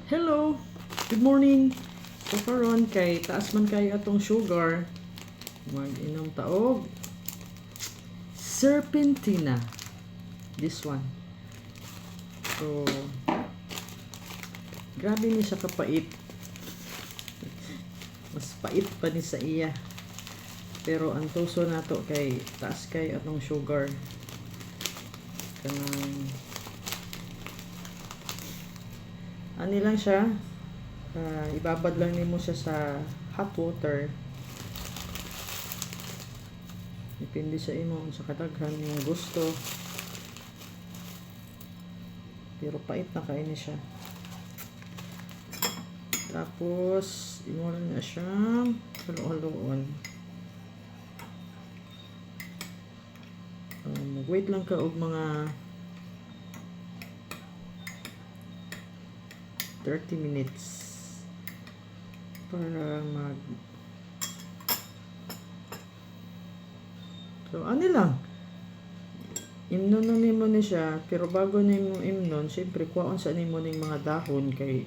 Hello! Good morning! So karon kay taas man kayo atong sugar. Mag-inom taog. Serpentina. This one. So, grabe ni siya kapait. Mas pait pa ni sa iya. Pero ang tuso nato kay taas kay atong sugar. Kanang ani lang siya, ibabad lang nimo siya sa hot water. Depende sa imo sa kadaghan yung gusto. Pero pait na kaini siya. Tapos imo lang na siyang halo-haloon. Mag-wait lang ka og mga 30 minutes para so ano lang imnon na nimo ni siya, pero bago nimo imnon syempre kuhaon sa nimo ning mga dahon kay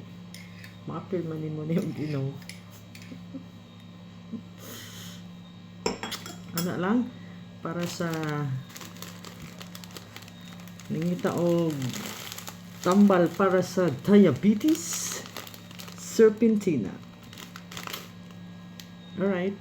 maapil man nimo ni og inom. Ana lang para sa nangita og tambal para sa diabetes, Serpentina. Alright.